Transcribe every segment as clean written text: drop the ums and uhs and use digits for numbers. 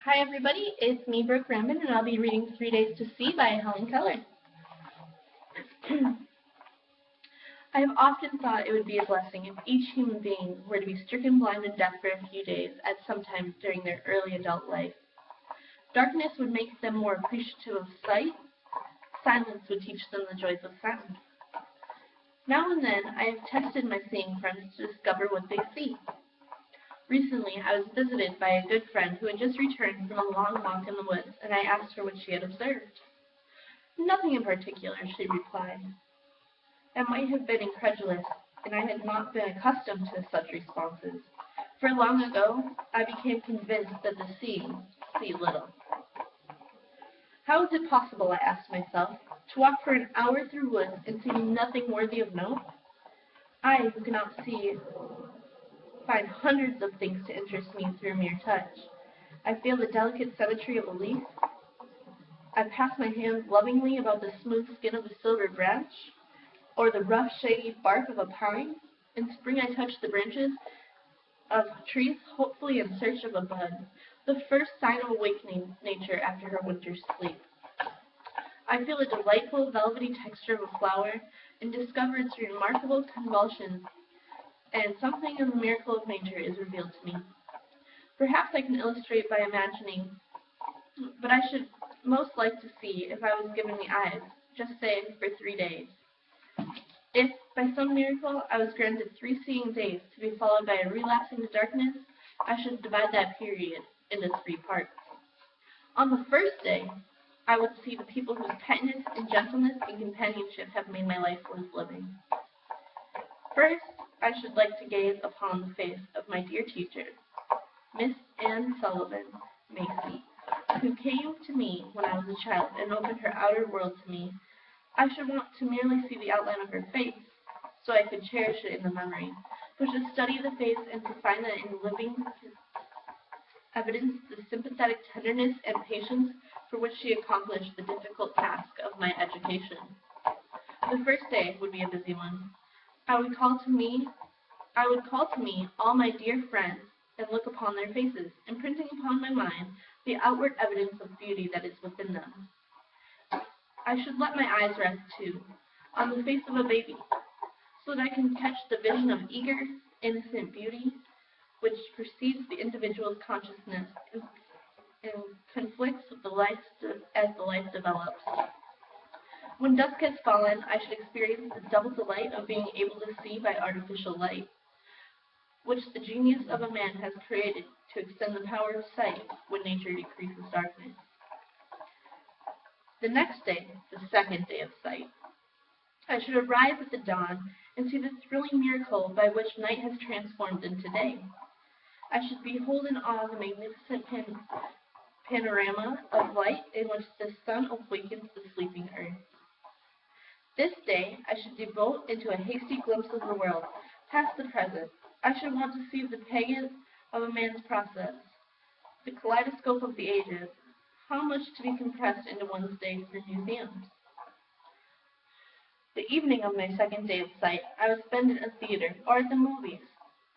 Hi everybody, it's me, Brooke Rambin, and I'll be reading 3 Days to See by Helen Keller. I have often thought it would be a blessing if each human being were to be stricken blind and deaf for a few days at some time during their early adult life. Darkness would make them more appreciative of sight. Silence would teach them the joys of sound. Now and then, I have tested my seeing friends to discover what they see. Recently, I was visited by a good friend who had just returned from a long walk in the woods, and I asked her what she had observed. Nothing in particular, she replied. I might have been incredulous, and I had not been accustomed to such responses, for long ago I became convinced that the seeing see little. How is it possible, I asked myself, to walk for an hour through woods and see nothing worthy of note? I, who cannot see, find hundreds of things to interest me through mere touch. I feel the delicate symmetry of a leaf. I pass my hands lovingly about the smooth skin of a silver branch, or the rough, shady bark of a pine. In spring I touch the branches of trees, hopefully in search of a bud, the first sign of awakening nature after her winter's sleep. I feel the delightful, velvety texture of a flower, and discover its remarkable convulsions, and something of the miracle of nature is revealed to me. Perhaps I can illustrate by imagining, but I should most like to see if I was given the eyes, just say for 3 days. If, by some miracle, I was granted 3 seeing days to be followed by a relapse into darkness, I should divide that period into 3 parts. On the first day, I would see the people whose kindness and gentleness and companionship have made my life worth living. First, I should like to gaze upon the face of my dear teacher, Miss Anne Sullivan Macy, who came to me when I was a child and opened her outer world to me. I should want to merely see the outline of her face, so I could cherish it in the memory, but to study the face and to find that in living evidence the sympathetic tenderness and patience for which she accomplished the difficult task of my education. The first day would be a busy one. I would call to me all my dear friends and look upon their faces, imprinting upon my mind the outward evidence of beauty that is within them. I should let my eyes rest, too, on the face of a baby, so that I can catch the vision of eager, innocent beauty, which precedes the individual's consciousness and conflicts with the life as the life develops. When dusk has fallen, I should experience the double delight of being able to see by artificial light, which the genius of a man has created to extend the power of sight when nature decreases darkness. The next day, the second day of sight, I should arise at the dawn and see the thrilling miracle by which night has transformed into day. I should behold in awe the magnificent panorama of light in which the sun awakens the sleeping earth. This day I should devote into a hasty glimpse of the world, past the present. I should want to see the pagan of a man's process, the kaleidoscope of the ages. How much to be compressed into one's day through museums. The evening of my second day of sight I would spend in a theater or at the movies.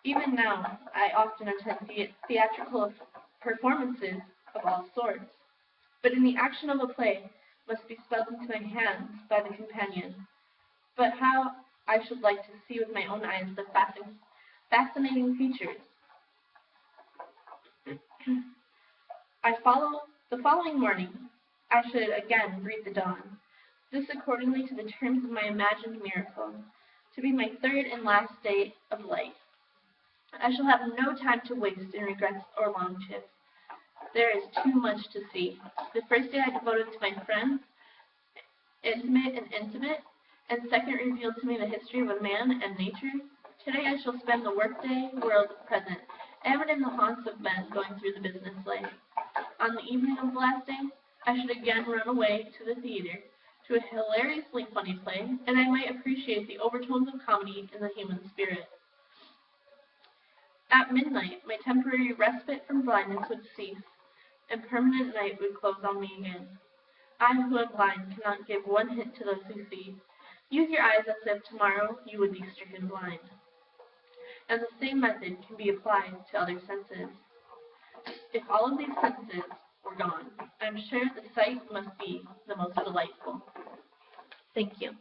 Even now, I often attend theatrical performances of all sorts, but in the action of a play must be spelled into my hands by the companion. But how I should like to see with my own eyes the fascinating features. The following morning, I should again greet the dawn, this accordingly to the terms of my imagined miracle, to be my third and last day of life. I shall have no time to waste in regrets or long shifts. There is too much to see. The first day I devoted to my friends, intimate, and second revealed to me the history of a man and nature. Today I shall spend the workday world present, ever in the haunts of men going through the business life. On the evening of the last day, I should again run away to the theater, to a hilariously funny play, and I might appreciate the overtones of comedy in the human spirit. At midnight, my temporary respite from blindness would cease, and permanent night would close on me again. I who am blind cannot give one hint to those who see. Use your eyes as if tomorrow you would be stricken blind. And the same method can be applied to other senses. If all of these senses were gone, I'm sure the sight must be the most delightful. Thank you.